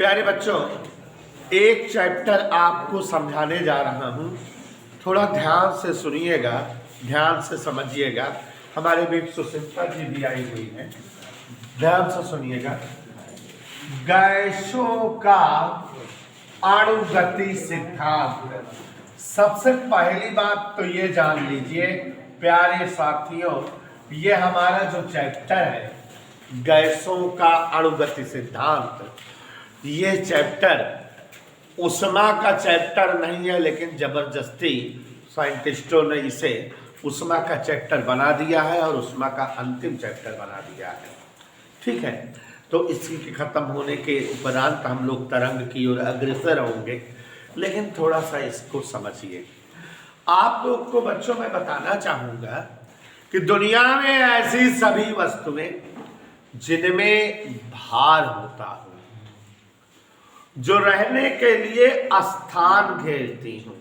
प्यारे बच्चों, एक चैप्टर आपको समझाने जा रहा हूँ। थोड़ा ध्यान से सुनिएगा, ध्यान से समझिएगा। हमारे बीच सुचिंता जी भी आई हुई हैं, ध्यान से सुनिएगा। गैसों का अणुगति सिद्धांत। सबसे पहली बात तो ये जान लीजिए प्यारे साथियों, ये हमारा जो चैप्टर है गैसों का अणुगति सिद्धांत, ये चैप्टर उष्मा का चैप्टर नहीं है, लेकिन जबरदस्ती साइंटिस्टों ने इसे उष्मा का चैप्टर बना दिया है और उष्मा का अंतिम चैप्टर बना दिया है। ठीक है, तो इसी के खत्म होने के उपरांत हम लोग तरंग की ओर अग्रसर होंगे, लेकिन थोड़ा सा इसको समझिए। आप लोग को बच्चों मैं बताना चाहूँगा कि दुनिया में ऐसी सभी वस्तुएं जिनमें भार होता हो, जो रहने के लिए स्थान घेरती हूँ,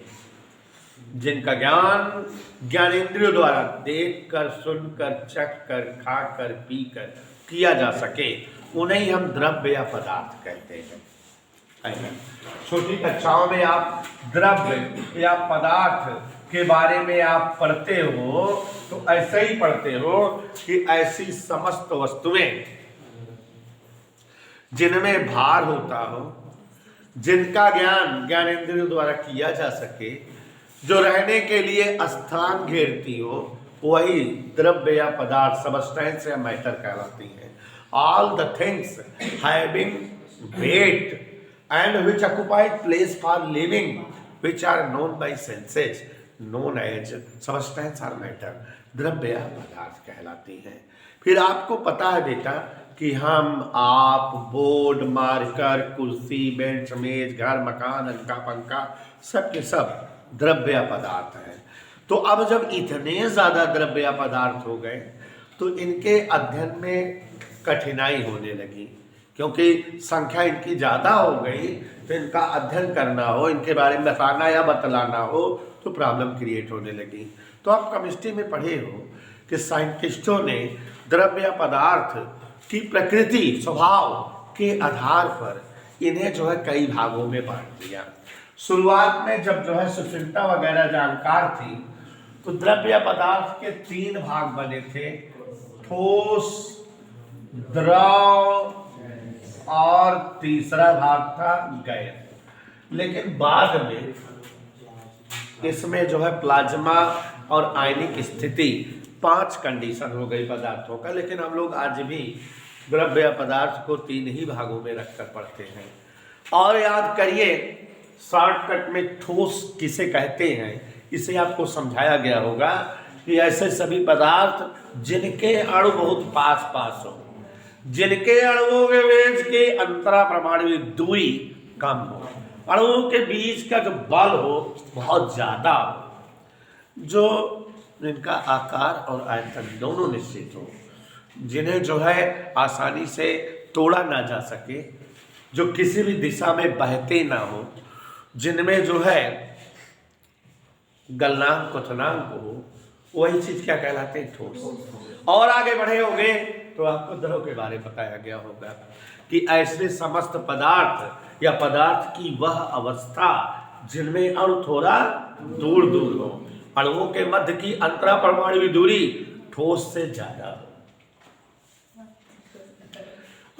जिनका ज्ञान ज्ञानेंद्रियों द्वारा देखकर, सुनकर, चखकर, खाकर, पीकर किया जा सके, उन्हें हम द्रव्य या पदार्थ कहते हैं। छोटी कक्षाओं में आप द्रव्य या पदार्थ के बारे में आप पढ़ते हो तो ऐसे ही पढ़ते हो कि ऐसी समस्त वस्तुएं जिनमें भार होता हो, जिनका ज्ञान ज्ञानेंद्रियों द्वारा किया जा सके, जो रहने के लिए स्थान घेरती हो, वही द्रव्य या पदार्थ, सबस्टेंस या मैटर कहलाती है। All the things having wait and which occupied place for living, which are known by senses, known as substance or matter, द्रव्य या पदार्थ कहलाती हैं। फिर आपको पता है बेटा कि हम, आप, बोर्ड, मार्कर, कुर्सी, बेंच, मेज, घर, मकान, हल्का पंखा, सब के सब द्रव्य या पदार्थ हैं। तो अब जब इतने ज़्यादा द्रव्य या पदार्थ हो गए तो इनके अध्ययन में कठिनाई होने लगी, क्योंकि संख्या इनकी ज़्यादा हो गई, तो इनका अध्ययन करना हो, इनके बारे में बताना या बतलाना हो तो प्रॉब्लम क्रिएट होने लगी। तो आप केमिस्ट्री में पढ़े हो कि साइंटिस्टों ने द्रव्य या पदार्थ की प्रकृति, स्वभाव के आधार पर इन्हें जो है कई भागों में बांट दिया। शुरुआत में जब जो है सुचिंता वगैरह जानकार थी तो द्रव्य या पदार्थ के 3 भाग बने थे, ठोस, द्रव और तीसरा भाग था गैस। लेकिन बाद में इसमें जो है प्लाज्मा और आयनिक स्थिति 5 कंडीशन हो गई पदार्थों का। लेकिन हम लोग आज भी द्रव्य या पदार्थ को 3 ही भागों में रखकर पढ़ते हैं। और याद करिए, शॉर्टकट में ठोस किसे कहते हैं इसे आपको समझाया गया होगा कि ऐसे सभी पदार्थ जिनके अणु बहुत पास पास हो, जिनके अणुओं के बीच की अंतरा परमाणु दूरी कम हो, अणुओं के बीच का जो बल हो बहुत ज्यादा हो, जो जिनका आकार और आयतन दोनों निश्चित हो, जिन्हें जो है आसानी से तोड़ा ना जा सके, जो किसी भी दिशा में बहते ना हो, जिनमें जो है गलनांक क्वथनांक हो, वही चीज क्या कहलाते हैं? ठोस। और आगे बढ़े होंगे तो आपको द्रव के बारे में बताया गया होगा कि ऐसे समस्त पदार्थ या पदार्थ की वह अवस्था जिनमें अणु थोड़ा दूर दूर हो, अणुओं के मध्य की अंतरा परमाणु दूरी ठोस से ज्यादा हो,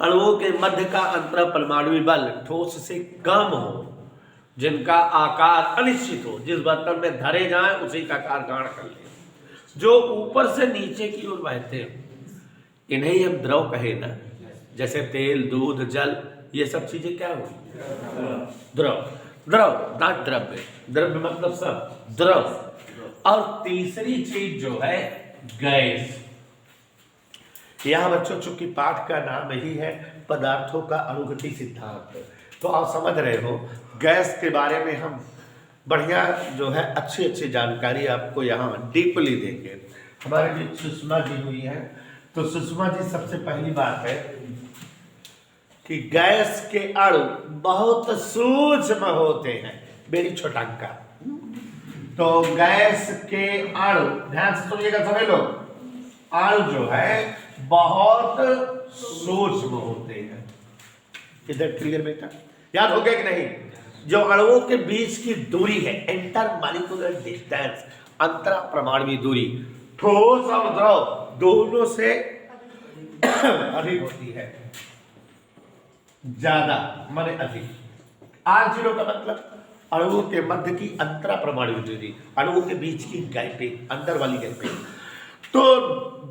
अणुओं के मध्य का अंतरा परमाणु बल ठोस से कम हो, जिनका आकार अनिश्चित हो, जिस बर्तन में धरे जाएं उसी का आकार गाढ़ कर ले, जो ऊपर से नीचे की ओर बहते हो, इन्हें ही हम द्रव कहे ना। जैसे तेल, दूध, जल, ये सब चीजें क्या हो? द्रव। द्रव नॉट द्रव्य, द्रव्य मतलब सब द्रव। और तीसरी चीज जो है गैस। यहाँ बच्चों चूंकि पाठ का नाम यही है पदार्थों का अणुगति सिद्धांत, तो आप समझ रहे हो गैस के बारे में हम बढ़िया जो है अच्छी अच्छी जानकारी आपको यहाँ डीपली देंगे। हमारे बीच सुषमा जी हुई है, तो सुषमा जी सबसे पहली बात है कि गैस के अणु बहुत सूक्ष्म होते हैं। मेरी छोटांका, तो गैस के अणु, ध्यान से सुनिएगा सभी लोग, अणु जो है बहुत सूक्ष्म होते हैं। इधर क्लियर बेटा, याद हो गया कि नहीं? जो अणुओं के बीच की दूरी है, इंटर मॉलिक्यूलर डिस्टेंस, अंतरा परमाणु दूरी, ठोस और द्रव दोनों से अधिक होती है, ज्यादा माने अधिक। R0 का मतलब अणुओं के मध्य की अंतरा परमाणु दूरी, अणुओं के बीच की गैपिंग, अंदर वाली गैपिंग। तो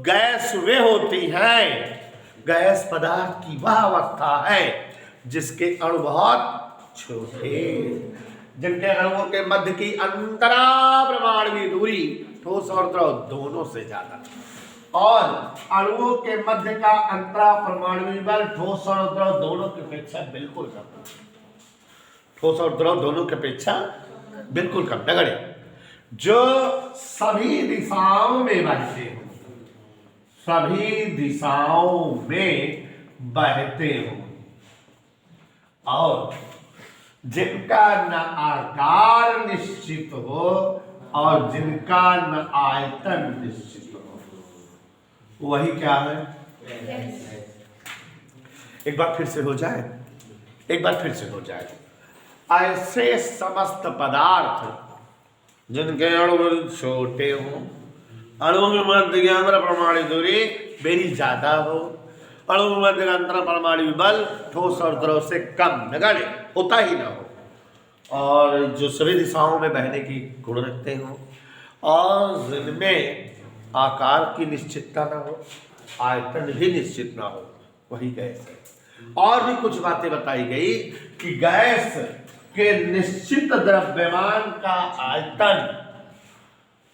गैस वे होती हैं, गैस पदार्थ की वह अवस्था है जिसके अणु बहुत छोटे, जिनके अणुओं के मध्य की अंतरा परमाणु दूरी ठोस और द्रव दोनों से ज्यादा, और अणुओं के मध्य का अंतरा परमाणु बल ठोस और द्रव दोनों की अपेक्षा बिल्कुल कम, ठोस और द्रव दोनों की अपेक्षा बिल्कुल कम। नगड़े जो सभी दिशाओं में बहते हो, सभी दिशाओं में बहते हो, और जिनका न आकार निश्चित हो और जिनका न आयतन निश्चित हो, वही क्या है? एक बार फिर से हो जाए, एक बार फिर से हो जाए। ऐसे समस्त पदार्थ जिनके अणु छोटे हो, अणुओं के मध्य की अंतर परमाणु दूरी बेरी ज्यादा हो, अणु के मध्य का अंतर परमाणु बल ठोस और द्रव से कम नगण्य होता ही ना हो, और जो सभी दिशाओं में बहने की गुण रखते हो, और जिनमें आकार की निश्चितता ना हो, आयतन भी निश्चित ना हो, वही गैस है। और भी कुछ बातें बताई गई कि गैस के निश्चित द्रव्यमान का आयतन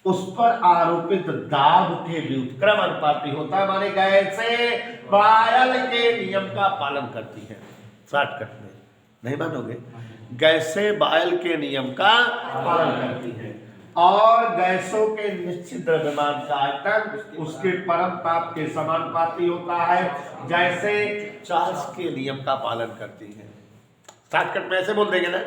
उस पर आरोपित दाब के व्युत्क्रम अनुपाती होता है, माने गैसे बायल के नियम का पालन करती है। शॉर्टकट में नहीं मानोगे, गैसे बायल के नियम का पालन करती है, और गैसों के निश्चित द्रव्यमान का आयतन उसके परम ताप के समानुपाती होता है, जैसे चार्ल्स के नियम का पालन करती है। शॉर्टकट में ऐसे बोल देंगे ना,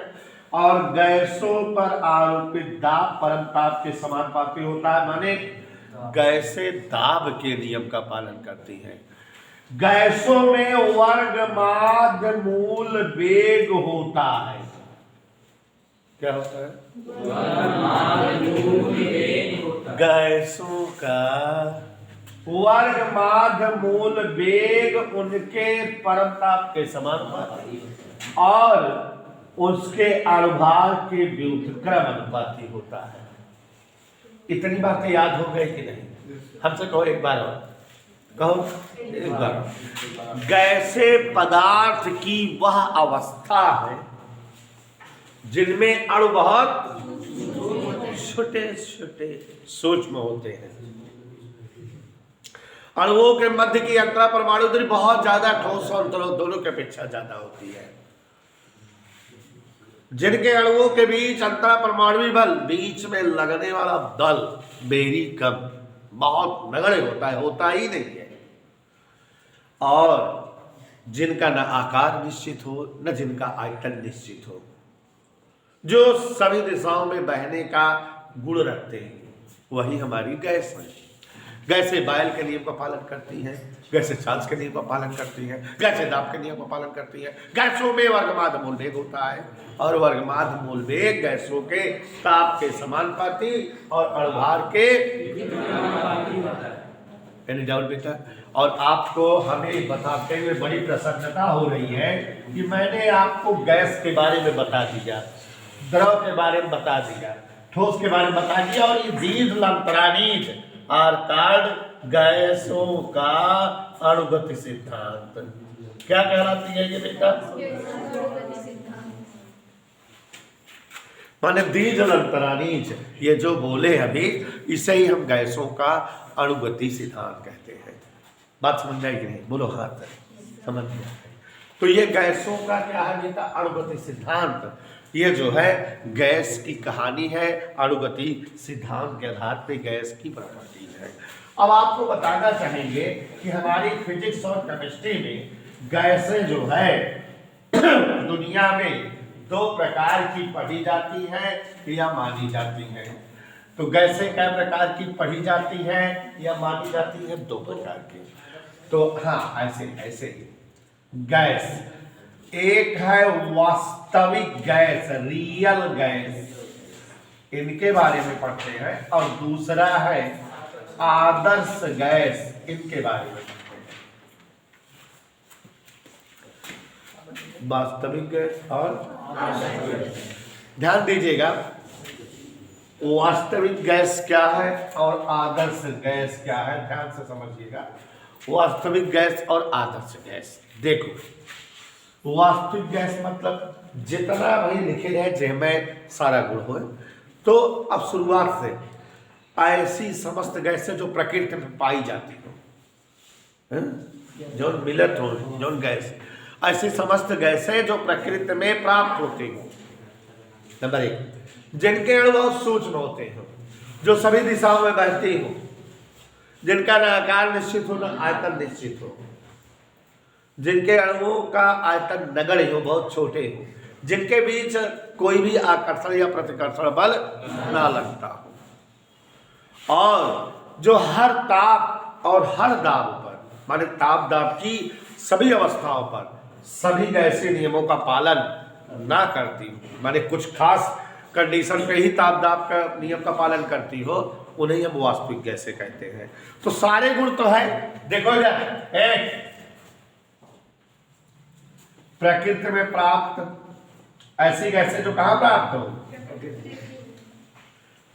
और गैसों पर आरोपित दाब परम ताप के समानुपाती होता है, माने गैसें दाब के नियम का पालन करती हैं। गैसों में वर्ग माध्य मूल वेग होता है। क्या होता है? गैसों का वर्ग माध्य मूल वेग उनके परम ताप के समानुपाती और उसके अणुभार के व्युत्क्रम अनुपाती होता है। इतनी बातें याद हो गई कि नहीं? हमसे कहो एक बार और, कहो एक बार। गैसे पदार्थ की वह अवस्था है जिनमें अणु बहुत छोटे छोटे सूक्ष्म होते हैं, अणुओं के मध्य की अंतरा परमाणु दूरी बहुत ज्यादा ठोस और द्रव दोनों की अपेक्षा ज्यादा होती है, जिनके अणुओं के बीच अंतरा परमाणु बल बीच में लगने वाला बल बेरी कम, बहुत नगण्य होता ही नहीं है, और जिनका न आकार निश्चित हो न जिनका आयतन निश्चित हो, जो सभी दिशाओं में बहने का गुण रखते हैं, वही हमारी गैस है। गैसे बायल के नियम का पालन करती हैं, गैसे चार्ल्स के नियम का पालन करती हैं, गैसे दाब के नियम का पालन करती हैं। गैसों में वर्गमाध्य मूल वेग होता है, और वर्गमाध्य मूल वेग गैसों के ताप के समानुपाती और अणुभार के एनी डाउट बेटा? और आपको हमें बताते हुए बड़ी प्रसन्नता हो रही है कि मैंने आपको गैस के बारे में बता दिया, द्रव के बारे में बता दिया, ठोस के बारे में बता दिया, और ये दीर्घ अर्थात गैसों का अणुगति सिद्धांत क्या कहलाती है ये बेटा? माने दीर्घ ये जो बोले अभी, इसे ही हम गैसों का अणुगति सिद्धांत कहते हैं। बात समझ जाएगी नहीं? बोलो हाथ समझ गया। तो ये गैसों का क्या है बेटा? अणुगति सिद्धांत। ये जो है गैस की कहानी है, अणुगति सिद्धांत के आधार पे गैस की प्रकृति है। अब आपको बताना चाहेंगे कि हमारी फिजिक्स और केमिस्ट्री में गैसें जो है दुनिया में दो प्रकार की पढ़ी जाती हैं या मानी जाती हैं। तो गैसें कै प्रकार की पढ़ी जाती हैं या मानी जाती हैं? दो प्रकार की। तो हाँ, ऐसे ही गैस एक है वास्तविक गैस, रियल गैस, इनके बारे में पढ़ते हैं, और दूसरा है आदर्श गैस, इनके बारे में पढ़ते हैं। वास्तविक गैस और ध्यान दीजिएगा, वास्तविक गैस क्या है और आदर्श गैस क्या है, ध्यान से समझिएगा। वास्तविक गैस और आदर्श गैस, देखो वास्तविक गैस मतलब जितना भाई लिखे रहे जिनमें सारा गुण हो। तो अब शुरुआत से ऐसी समस्त गैसें जो प्रकृति में पाई जाती हो, जो मिलत हो, जो गैस, ऐसी समस्त गैसें जो प्रकृति में प्राप्त होती हो। नंबर 1, जिनके अणु बहुत सूक्ष्म होते हो, जो सभी दिशाओं में बहती हो, जिनका न आकार निश्चित हो न आयतन निश्चित हो, जिनके अणुओं का आयतन नगण्य हो, बहुत छोटे हो, जिनके बीच कोई भी आकर्षण या प्रतिकर्षण बल ना लगता हो, और जो हर ताप और हर दाब पर, माने ताप दाब की सभी अवस्थाओं पर सभी गैसीय नियमों का पालन ना करती हो, माने कुछ खास कंडीशन पे ही ताप दाब का नियम का पालन करती हो, उन्हें हम वास्तविक गैसें कहते हैं। तो सारे गुण तो है, देखो इधर, एक प्रकृति में प्राप्त ऐसी गैसें जो कहां प्राप्त हो,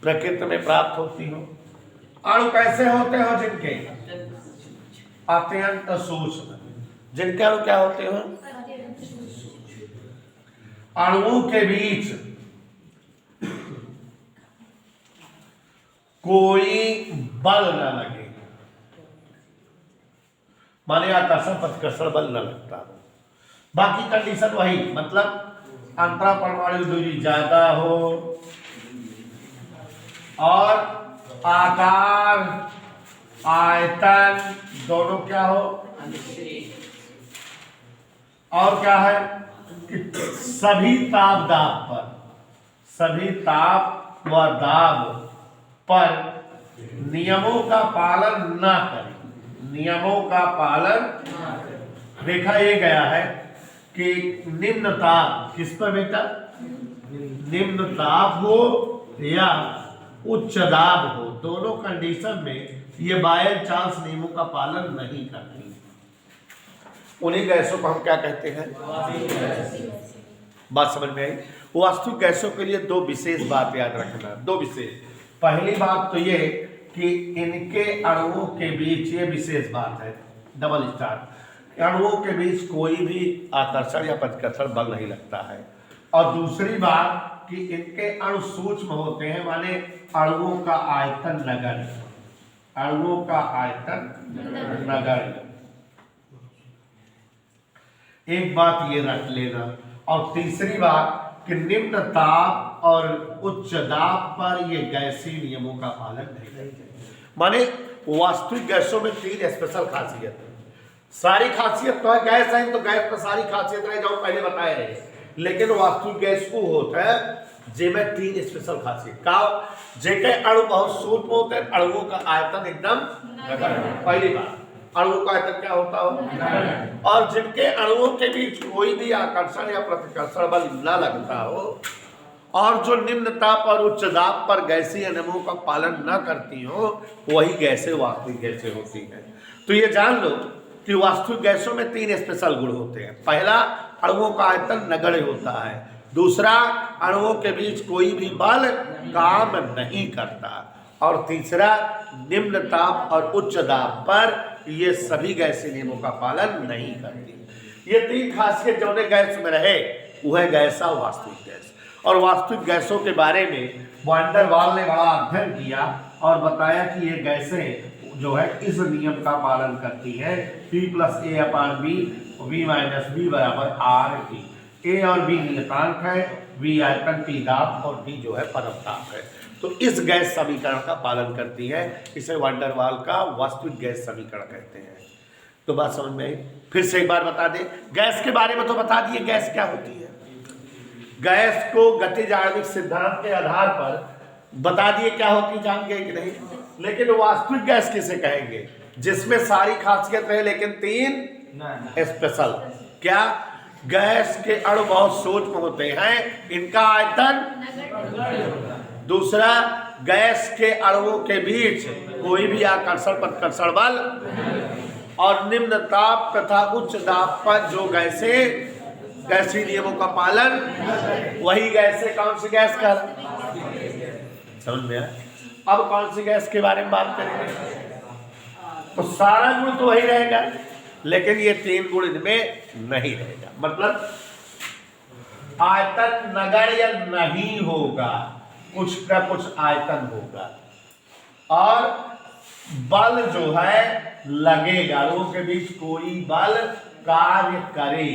प्रकृति में प्राप्त होती हो। अणु कैसे होते हो, जिनके अत्यंत सूक्ष्म, जिनके अणु क्या होते हो, अणुओं के बीच कोई बल न लगे, माने आकर्षण प्रतिकर्षण बल न लगता। बाकी कंडीशन वही, मतलब अंतरा परमाणु दूरी ज्यादा हो और आकार आयतन दोनों क्या हो, और क्या है कि सभी ताप दाब पर, सभी ताप व दाब पर नियमों का पालन ना करें, नियमों का पालन। देखा ये गया है कि निम्न ताप किस पर बेटा, निम्न ताप हो या उच्च दाब हो, दोनों कंडीशन में ये बाय चांस नियमों का पालन नहीं करती। उन्हीं गैसों को हम क्या कहते हैं, बात समझ में आई। वास्तविक गैसों के लिए दो विशेष बात याद रखना, दो विशेष। पहली बात तो ये कि इनके अणुओं के बीच, ये विशेष बात है, डबल स्टार, अणुओं के बीच कोई भी आकर्षण या प्रतिकर्षण बल नहीं लगता है। और दूसरी बात कि इनके अणु सूक्ष्म होते हैं, माने अणुओं का आयतन नगण्य, अणुओं का आयतन नगण्य। एक बात ये रख लेना। और तीसरी बात कि निम्न ताप और उच्च दाब पर ये गैसीय नियमों का पालन नहीं करते। माने वास्तविक गैसों में 3 स्पेशल खासियत है। सारी खासियत तो है गैस है, तो गैस पर सारी खासियत रहे जो पहले बताए रहे, लेकिन वास्तविक गैस को होता है जिसमें 3 स्पेशल खासियत का, जेके अणु बहुत सूक्ष्म होते हैं, अणुओं का आयतन एकदम नगण्य। पहली बात, अणुओं का आयतन क्या होता हो, और जिनके अणुओं के बीच कोई भी आकर्षण या प्रतिकर्षण बल न लगता हो, और जो निम्न ताप और उच्च दाब पर गैसीय नियमों का पालन न करती हो, वही गैसें वास्तविक गैसें होती हैं। तो ये जान लो कि वास्तविक गैसों में 3 स्पेशल गुण होते हैं। पहला, अणुओं का आयतन नगण्य होता है। दूसरा, अणुओं के बीच कोई भी बल काम नहीं करता। और तीसरा, निम्न ताप और उच्च दाब पर ये सभी गैसीय नियमों का पालन नहीं करती। ये 3 खासियत जो गैस में रहे वह गैस है वास्तविक गैस। और वास्तविक गैसों के बारे में वैन डर वाल ने बड़ा अध्ययन किया और बताया कि ये गैसें जो है इस नियम का पालन करती है, P+A/B, V-B बराबर RT। A और B नियतांक है, V आयतन, P दाब और D जो है परम ताप है। तो इस गैस समीकरण का पालन करती है, इसे वैन डर वाल का वास्तविक गैस समीकरण कहते हैं। तो बात समझ में आई। फिर से एक बार बता दें, गैस के बारे में तो बता दिए गैस क्या होती है। गैस को गतिज आणविक सिद्धांत के आधार पर बता दिए क्या होती, जान गए कि नहीं। लेकिन वास्तविक गैस किसे कहेंगे, जिसमें सारी खासियत रहे लेकिन 3 स्पेशल। क्या गैस के अणु बहुत सूक्ष्म होते हैं, इनका आयतन। दूसरा, गैस के अणुओं के बीच कोई भी आकर्षण प्रतिकर्षण बल, और निम्न ताप तथा उच्च दाब पर जो गैसीय नियमों का पालन, वही गैसें कौन सी गैस का, समझ में आया? अब कौन सी गैस के बारे में बात करेंगे? तो सारा गुण तो वही रहेगा, लेकिन ये 3 गुण इनमें नहीं रहेगा। मतलब आयतन नगण्य नहीं होगा, कुछ ना कुछ आयतन होगा, और बल जो है लगेगा, अणुओं के बीच कोई बल कार्य करे।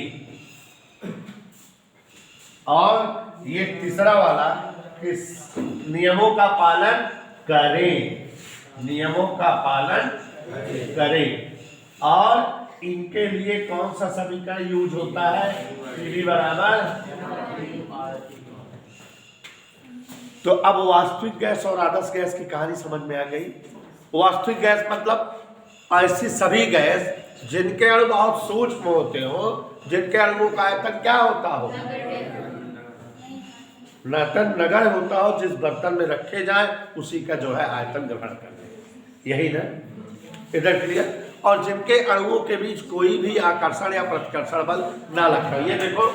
और ये तीसरा वाला, किस नियमों का पालन करें, नियमों का पालन करें। और इनके लिए कौन सा समीकरण यूज होता है? Pv बराबर। तो अब वास्तविक गैस और आदर्श गैस की कहानी समझ में आ गई। वास्तविक गैस मतलब ऐसी सभी गैस जिनके अणु बहुत सूक्ष्म होते हो, जिनके अणुओं का आयतन क्या होता हो, नगण्य होता हो, जिस बर्तन में रखे जाए उसी का जो है आयतन ग्रहण कर ले, यही ना, इधर क्लियर। और जिनके अणुओं के बीच कोई भी आकर्षण या प्रतिकर्षण बल ना लगता। ये देखो,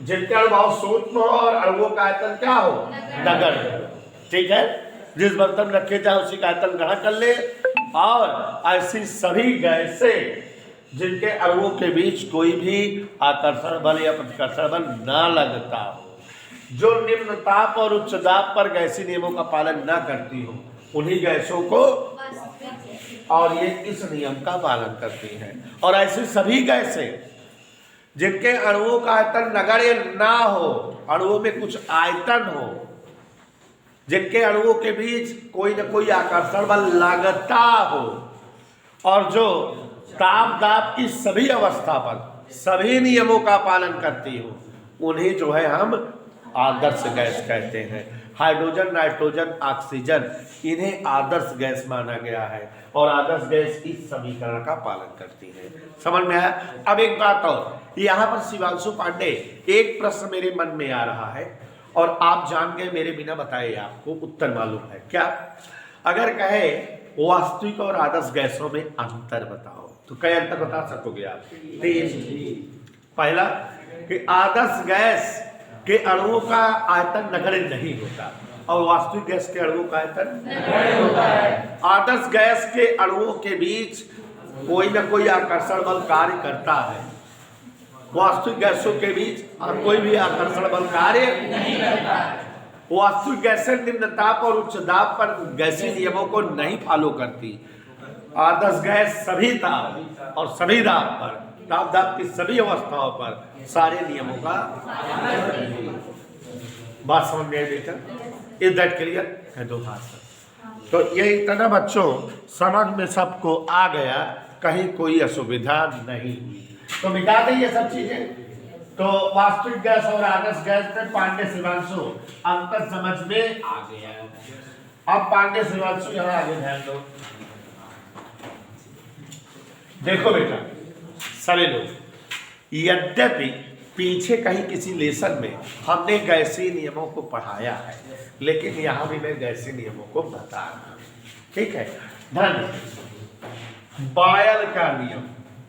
जिनके अणु बहुत सूक्ष्म हो और अणुओं का आयतन क्या हो, नगण्य, ठीक है, जिस बर्तन में रखे जाए उसी का आयतन ग्रहण कर ले। और ऐसी सभी गैसें जिनके अणुओं के बीच कोई भी आकर्षण बल या प्रतिकर्षण बल ना लगता हो, जो निम्न ताप और उच्च दाब पर गैसीय नियमों का पालन न करती हो, उन्हीं गैसों को, और ये इस नियम का पालन करती हैं। और ऐसी सभी गैसें जिनके अणुओं का आयतन नगण्य ना हो, अणुओं में कुछ आयतन हो, जिनके अणुओं के बीच कोई न कोई आकर्षण बल लगता हो, और जो ताप दाब की सभी अवस्था पर सभी नियमों का पालन करती हो, उन्हें जो है हम आदर्श गैस कहते हैं। हाइड्रोजन, नाइट्रोजन, ऑक्सीजन, इन्हें आदर्श गैस माना गया है, और आदर्श गैस इस समीकरण का पालन करती है। समझ में आया? अब एक बात और, यहाँ पर शिवांशु पांडे, एक प्रश्न मेरे मन में आ रहा है और आप जान गए मेरे बिना बताए, आपको उत्तर मालूम है क्या? अगर कहे वास्तविक और आदर्श गैसों में अंतर बताओ, तो कई अंतर बता सकोगे आप? 3। पहला कि आदर्श गैस के अणुओं का आयतन नगण्य नहीं होता, और वास्तविक गैस के अणुओं का आयतन नगण्य होता है। आदर्श गैस के अणुओं के बीच कोई न कोई आकर्षण बल कार्य करता है, वास्तविक गैसों के बीच कोई भी आकर्षण बल कार्य नहीं करता है। वास्तविक गैसें निम्न ताप और उच्च दाब पर गैसीय नियमों को नहीं फॉलो करती। आदर्श गैस सभी ताप और सभी दाब पर, ताप दाब की सभी अवस्थाओं पर सारे नियमों का, बात समझ में आई बेटा? Is that clear? है दो बात। तो ये इतना बच्चों समझ में सबको आ गया, कहीं कोई असुविधा नहीं हुई। तो मिटा दें ये सब चीजें। तो वास्तविक गैस और आदर्श गैस में पांडे शिवांशु अंतर समझ में आ गया। अब पांडे शिवांशु यहाँ आगे ध्यान दो। देखो बेटा सभी लोग, यद्यपि पीछे कहीं किसी लेसन में हमने गैसीय नियमों को पढ़ाया है, लेकिन यहाँ भी मैं गैसीय नियमों को बता रहा हूँ, ठीक है? ध्यान, बायल का नियम,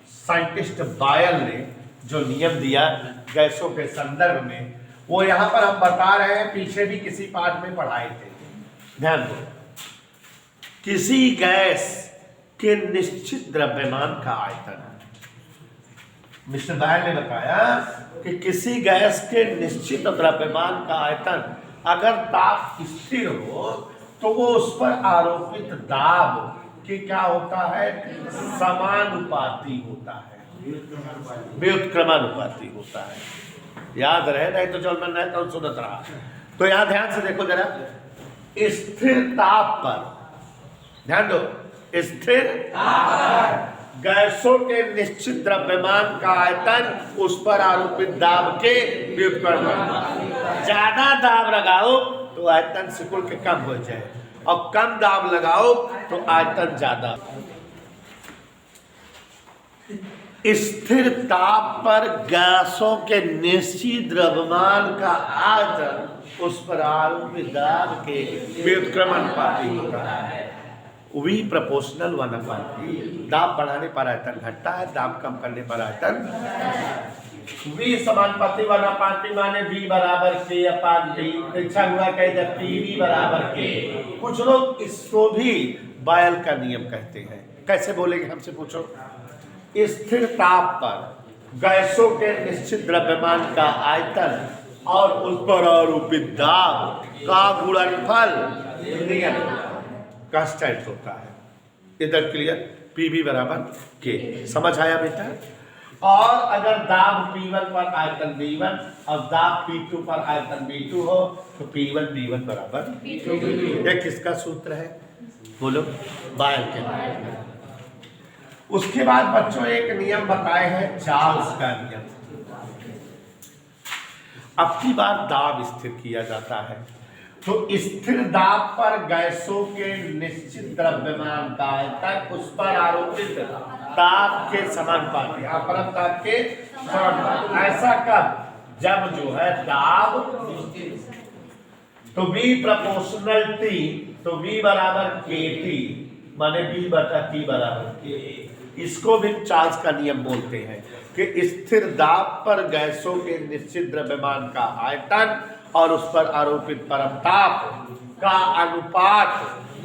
साइंटिस्ट बायल ने जो नियम दिया गैसों के संदर्भ में, वो यहाँ पर हम बता रहे हैं, पीछे भी किसी पाठ में पढ़ाए थे। ध्यान दो, किसी गैस के निश्चित द्रव्यमान का आयतन, मिस्टर बायल ने बताया कि किसी गैस के निश्चित द्रव्यमान का आयतन अगर ताप स्थिर हो तो वो उस पर आरोपित दाब कि क्या होता है, समानुपाती होता है, व्युत्क्रमानुपाती होता है। याद रहे, नहीं तो चल मैं तो सुनत रहा। तो यहां ध्यान से देखो जरा, स्थिर ताप पर ध्यान दो, स्थिर गैसों के निश्चित द्रव्यमान का आयतन उस पर आरोपित दाब के व्युत्क्रमानुपाती। ज्यादा दाब लगाओ तो आयतन सिकुड़ के कम हो जाए, और कम दाब लगाओ तो आयतन ज्यादा। स्थिर ताप पर गैसों के निश्चित द्रव्यमान का आयतन उस पर आरोपित दाब के व्युत्क्रमानुपाती होता है। V proportional 1/P। दाब बढ़ाने पर आयतन घटता है, दाब कम करने पर आयतन वी समानुपाती 1/P माने V बराबर K/T। परीक्षा हुआ कहे PV बराबर K। कुछ लोग इसको भी बायल का नियम कहते हैं। कैसे बोलेंगे हमसे पूछो। स्थिर ताप पर गैसों के निश्चित द्रव्यमान का आयतन और उस पर आरोपित दाब का गुणनफल कांस्टेंट होता है। इधर क्लियर। पीवी बराबर के। समझ आया बेटा। और अगर दाब P1 पर आयतन V1 और दाब P2 पर आयतन V2 हो तो P1 V1 बराबर P2। ये किसका सूत्र है बोलो। बायल के नियम। उसके बाद बच्चों एक नियम बताए हैं चार्ल्स का नियम। अब की बार दाब स्थिर किया जाता है तो स्थिर दाब पर गैसों के निश्चित द्रव्यमान का आयतन उस पर आरोपित ताप के समानुपाती, परम ताप के समानुपाती। ऐसा कब जब जो है दाब तो V प्रोपोर्शनल T तो V बराबर KT माने B/T बराबर K। इसको भी चार्ल्स का नियम बोलते हैं कि स्थिर दाब पर गैसों के निश्चित द्रव्यमान का आयतन और उस पर आरोपित परम ताप का अनुपात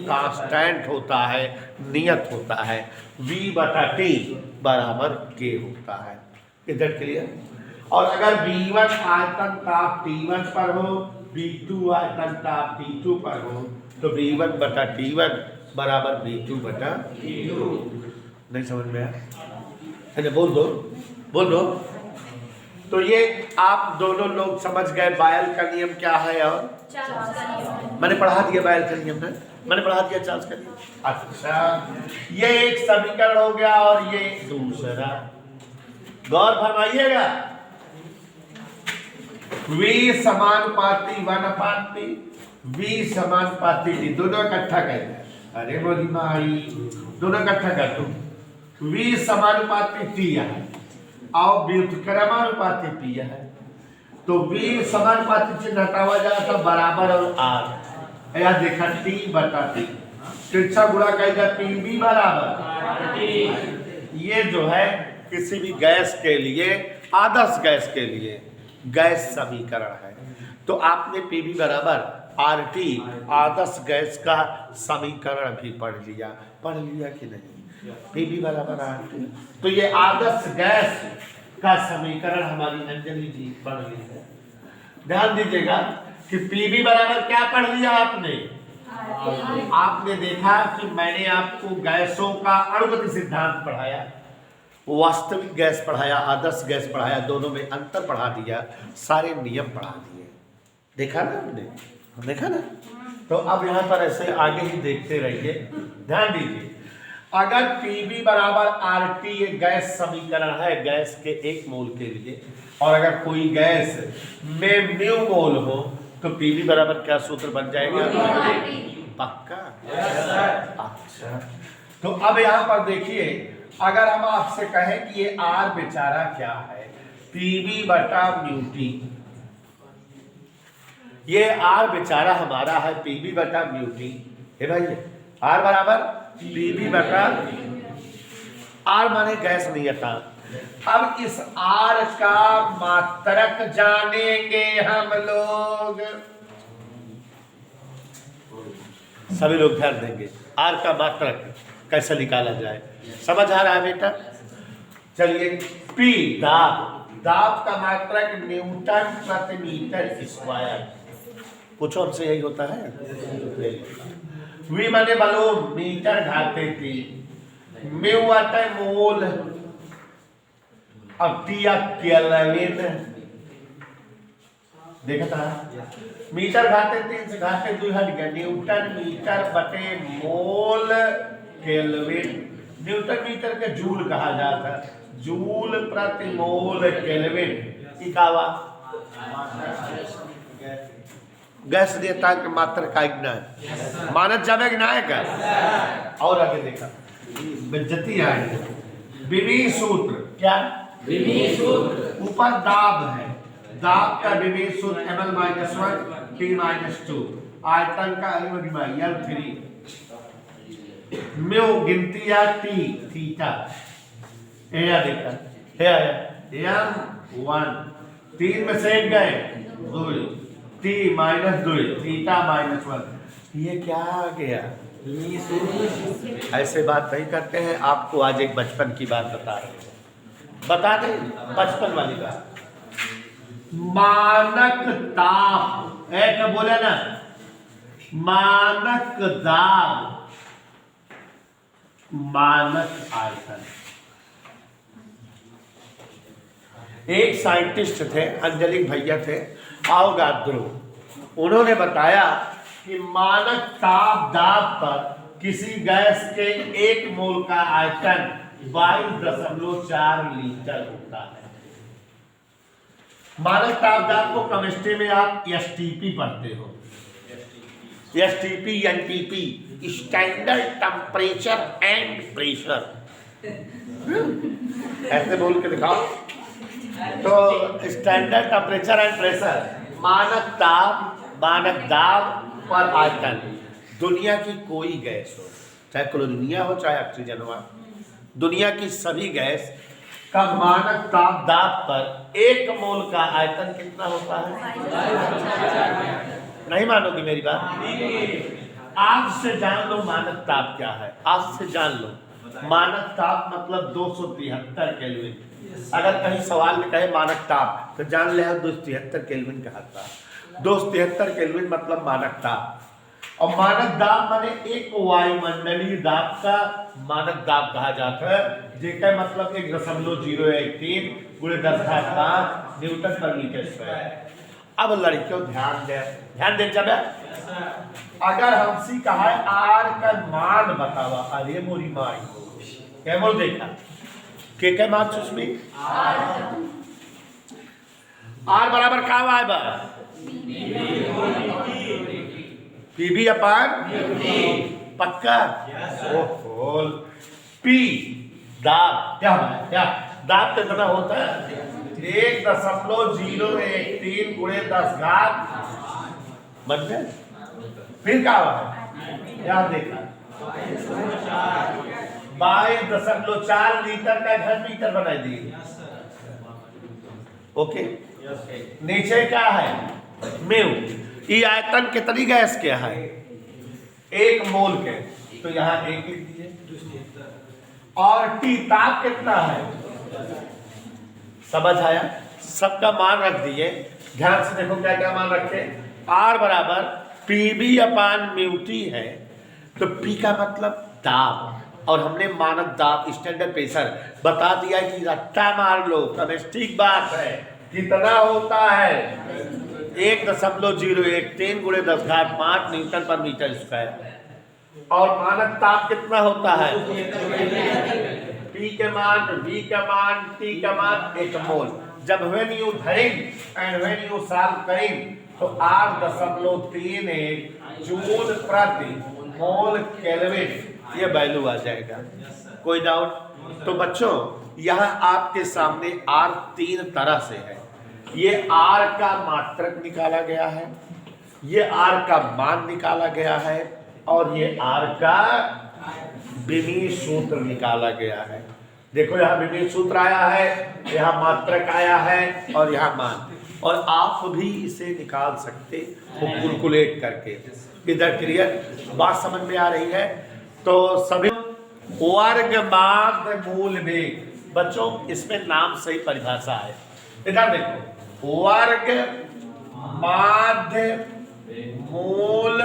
कांस्टेंट होता है, नियत होता है। V/T बराबर K होता है। इधर क्लियर। और अगर V1 आयतन ताप T1 पर हो, V2 आयतन ताप T2 पर हो तो V1/T1 बराबर V2/T2। नहीं समझ में आया? बोल दो। तो ये आप दोनों लोग समझ गए बायल का नियम क्या है। और मैंने पढ़ा दिया बायल का नियम है, मैंने पढ़ा दिया चार्ल्स का नियम। अच्छा, ये एक समीकरण हो गया और ये दूसरा। गौर फरमाइएगा। V समानुपाती 1/P, V समानुपाती T, दोनों इकट्ठा कर। अरे बोली माई, दोनों इकट्ठा कर तुम। V समानुपाती T है और व्युत्क्रमानुपाती P है तो V समानुपाती चिन्ह हटावा जाता बराबर और R। या देखा T/T तिरछा गुणा करेगा PV बराबर। ये जो है किसी भी गैस के लिए, आदर्श गैस के लिए गैस समीकरण है। तो आपने PV बराबर RT आदर्श गैस का समीकरण भी पढ़ लिया कि नहीं। PV बराबर RT। तो ये आदर्श गैस का समीकरण हमारी अंजलि जी पढ़ ली है। ध्यान दीजिएगा कि PV बराबर क्या पढ़ लिया आपने। आपने देखा कि मैंने आपको गैसों का अणुगति सिद्धांत पढ़ाया, वास्तविक गैस पढ़ाया, आदर्श गैस पढ़ाया, दोनों में अंतर पढ़ा दिया, सारे नियम पढ़ा दिए। देखा ना आपने? देखा ना। तो अब यहाँ पर ऐसे आगे ही देखते रहिए। ध्यान दीजिए। अगर PV बराबर RT ये गैस समीकरण है गैस के 1 मोल के लिए, और अगर कोई गैस में म्यू मोल हो तो PV बराबर क्या सूत्र बन जाएगा? पक्का? अच्छा, तो अब यहाँ पर देखिए, अगर हम आपसे कहें कि ये R बेचारा क्या है, PV/μT। ये R बेचारा हमारा है PV/μT। है भाई, R बराबर PV/R माने गैस नियता। अब इस R का मात्रक जानेंगे हम लोग। सभी लोग ध्यान देंगे। R का मात्रक कैसे निकाला जाए, समझ आ रहा है बेटा? चलिए, P दाब का मात्रक न्यूटन प्रति मीटर स्क्वायर। पूछो हमसे यही होता है। V माने बलून, मीटर घाते T, म्यू आता है मोल, अब T केल्विन। देखा था मीटर घाते 3 से घाते 2 हट गया। न्यूटन मीटर बटे मोल केल्विन। न्यूटन मीटर के जूल कहा जाता है, जूल प्रति मोल केल्विन। इकावा गैस देता के मात्र का ज्ञान मानत जावे कि नायक है। और आगे देखा बेज्जती आएगी। विधि सूत्र क्या ऊपर दाब है, दाब का विमीय सूत्र ml-1 t-2 आयतन का L3 म्यू गिनती या टी थीटा या देखा है आया m1 3 में से एक गए 2 t-2 थीटा -1 ये क्या आ गया? ऐसे बात नहीं करते हैं। आपको आज एक बचपन की बात बता रहे हैं, बता दें बचपन वाली बात। मानक ताप एक बोले ना, मानक दाब, मानक आयतन। एक साइंटिस्ट थे, अंजलिक भैया थे, आवगाद्रो, उन्होंने बताया कि मानक ताप दाब पर किसी गैस के 1 मोल का आयतन 22.4 लीटर होता है। मानक ताप दाब को केमिस्ट्री में आप एसटीपी पढ़ते हो, STP NTP, standard temperature and pressure, ऐसे बोल के दिखाओ। तो स्टैंडर्ड टेम्परेचर एंड प्रेशर, मानक ताप, मानक दाब पर आयतन। दुनिया की कोई गैस हो, चाहे क्लोरीनिया हो चाहे ऑक्सीजन हो, दुनिया की सभी गैस का मानक ताप दाब पर 1 मोल का आयतन कितना होता है? नहीं मानोगी मेरी बात? आज से जान लो मानक ताप क्या है, आज से जान लो। मानक ताप मतलब 273 केल्विन। अगर कहीं सवाल में कहे मानक ताप तो जान ले 273 केल्विन कहता है। 273 केल्विन मतलब मानक ताप। और मानक दाब माने एक वायुमंडलीय दाब का मानक दाब कहा जाता है, जिसका मतलब 1.013 × 10⁵ न्यूटन पर मीटर स्क्वायर। अब लड़कियों ध्यान दे जब अगर हमसे कहा है आर का मान बतावा, अरे मोरी माई क्या बोल देखा के मान सुस्मी आर बराबर का आए बा पीबी अपान पक्का ओह पी दाब क्या क्या दाब कितना होता है? 1.013 × 10⁻। बन गए? फिर क्या हुआ है यार देखा 22.4 लीटर का घन मीटर बना दिए। ओके नीचे क्या है? म्यू। ये आयतन कितनी गैस क्या है? 1 मोल के, तो यहाँ 1 लिख दीजिए। और टी ताप कितना है? समझ आया? सबका मान रख दिए। ध्यान से देखो क्या क्या मान रखे। आर बराबर पीबी अपान म्यूटी है, तो पी का मतलब दाब, और हमने मानक दाब स्टैंडर्ड प्रेशर बता दिया कि रट्टा मार लो, केमिस्ट्री बात है। कितना होता है? 1.013 × 10⁵ न्यूटन पर मीटर स्क्वायर। और मानक ताप कितना होता है? P के मान, V के मान, T के मान 1 मोल। जब when you drink and when you solve करें तो 8.31 जूल प्रति मोल केल्विन ये वैल्यू आ जाएगा। कोई डाउट? तो बच्चों यहाँ आपके सामने R 3 तरह से है। ये R का मात्रक निकाला गया है, ये R का मान निकाला गया है, और ये R का विमीय सूत्र निकाला गया है। देखो यहाँ विमीय सूत्र आया है, यहाँ मात्रक आया है, और यहाँ मान। और आप भी इसे निकाल सकते हो कैलकुलेट करके। इधर क्लियर बात समझ में आ रही है? तो सभी वर्ग माध्य मूल वेग, बच्चों इसमें नाम सही परिभाषा है। इधर देखो वर्ग माध्य मूल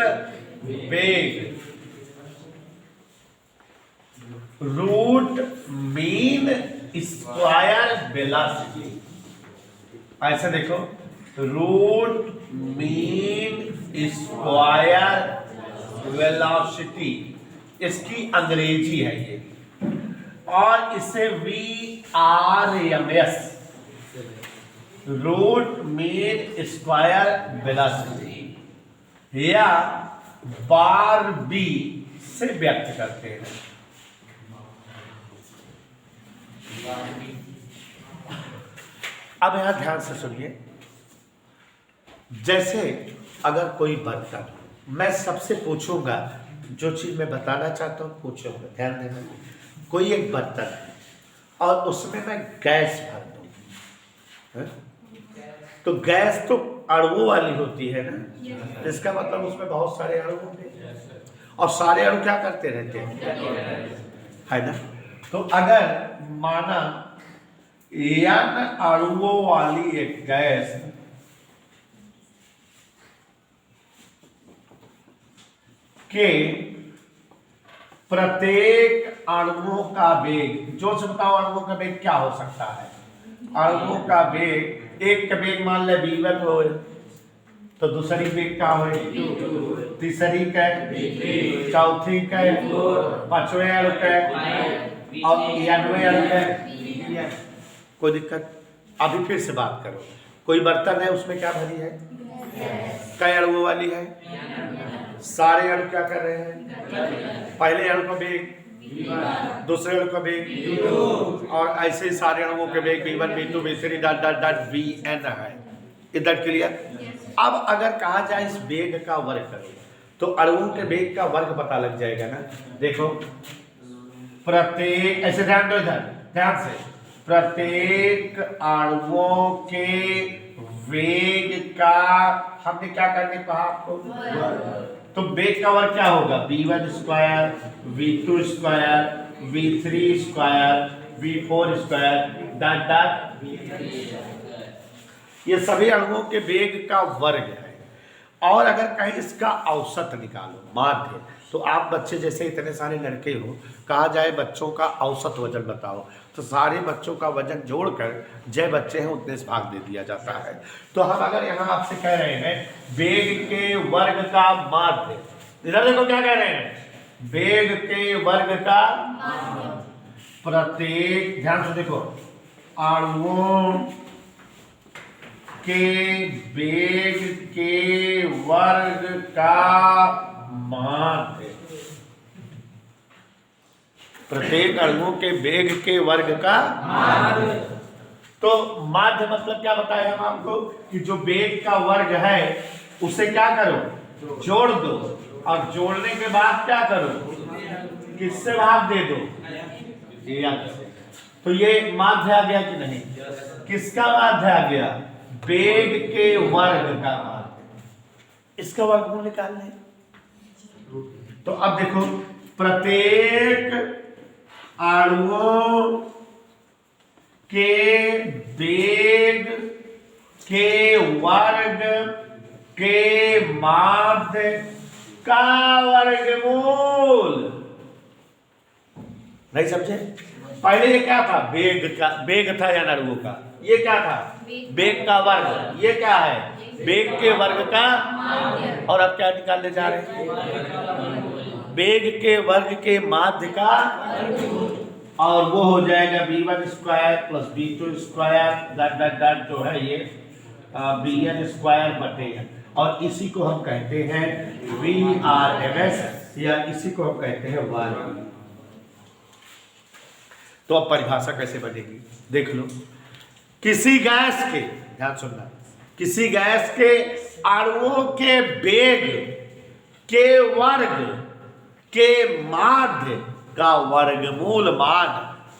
वेग रूट मीन स्क्वायर वेलोसिटी। ऐसे देखो रूट मीन स्क्वायर वेलोसिटी, इसकी अंग्रेजी है ये, और इसे VRMS root mean square velocity या बार बी से व्यक्त करते हैं। अब यहाँ ध्यान से सुनिए, जैसे अगर कोई बर्तन, मैं सबसे पूछूंगा जो चीज मैं बताना चाहता हूँ, पूछूंगा, ध्यान देना। कोई एक बर्तन है और उसमें मैं गैस भर दूँ, तो गैस तो अणुओं वाली होती है ना, इसका मतलब उसमें बहुत सारे अणु होंगे और सारे अणु क्या करते रहते हैं, है ना। तो अगर माना n अणुओं वाली एक गैस के प्रत्येक अणुओं का वेग, जो से बताओ अणुओं का वेग क्या हो सकता है। अणुओं का वेग, एक का वेग मान ले v1 हो, तो दूसरी वेग क्या हो, तीसरी का, चौथी का, पांचवें अणु का और 91वें अणु का। कोई दिक्कत? अभी फिर से बात करो, कोई बर्तन है उसमें क्या भरी है, कई अणुओं वाली है, सारे अणु क्या कर रहे हैं, पहले अणु का वेग, दूसरे अणु का वेग, और ऐसे ही सारे अणुओं के वेग v1 v2 v3 dot dot dot vn है। इधर क्लियर? अब अगर कहा जाए इस वेग का वर्ग करो, तो अणुओं के वेग का वर्ग पता लग जाएगा ना। देखो प्रत्येक, ऐसे ध्यान दो, इधर ध्यान से, प्रत्येक अणुओं के वेग का हमने क्या करने कहा आपको, तो वेग का वर्ग क्या होगा, v1 square, v2 square, v3 square, v4 square dot dot. ये सभी अणुओं के वेग का वर्ग है। और अगर कहीं इसका औसत निकालो, माध्य, तो आप बच्चे जैसे इतने सारे लड़के हो, कहा जाए बच्चों का औसत वजन बताओ, तो सारे बच्चों का वजन जोड़कर जय बच्चे हैं उतने से भाग दे दिया जाता है। तो हम अगर यहाँ आपसे कह रहे हैं वेग के वर्ग का माध्य, इधर देखो क्या कह रहे हैं, वेग के वर्ग का प्रत्येक, ध्यान से देखो, अणुओं के वेग के वर्ग का माध्य, प्रत्येक अणुओं के वेग के वर्ग का माध्य। तो माध्य मतलब क्या बताया हम आपको, कि जो वेग का वर्ग है उसे क्या करो, जोड़ दो, और जोड़ने के बाद क्या करो, किससे भाग दे दो, तो ये माध्य आ गया कि नहीं, किसका माध्य आ गया, वेग के वर्ग का माध्य। इसका वर्गमूल निकालने, तो अब देखो प्रत्येक अणुओं के वेग के वर्ग के माध्य का वर्गमूल। नहीं समझे? पहले ये क्या था, वेग का, वेग था या अणुओं का, ये क्या था, वेग का वर्ग, ये क्या है, वेग के वर्ग का, और अब क्या निकालने जा रहे हैं, वेग के वर्ग के माध्य का, और वो हो जाएगा v1 square plus v2 square dot dot dot जो है ये vn स्क्वायर बटे, और इसी को हम कहते हैं VRMS, या इसी को हम कहते हैं वर्ग। तो अब परिभाषा कैसे बनेगी देख लो, किसी गैस के, ध्यान सुनना, किसी गैस के अणुओं के वेग के वर्ग के माध्य का वर्गमूल मान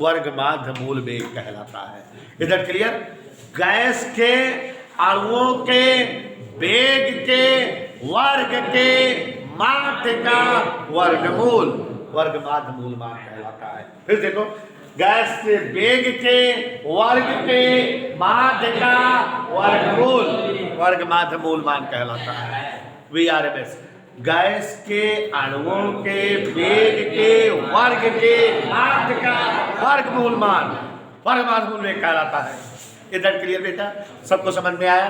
वर्ग माध्य मूल वेग कहलाता है। इधर क्लियर? गैस के अणुओं के वेग के वर्ग के माध्य का वर्गमूल वर्ग माध्य मूल मान कहलाता है। फिर देखो, गैस के वेग के वर्ग के माध्य का वर्गमूल वर्ग माध्य मूल मान कहलाता है। VRMS, गैस के अणुओं के वेग के वर्ग के माध्य का वर्गमूल मान वर्ग माध्य मूल वेग कहलाता है। इधर क्लियर बेटा? सबको समझ में आया?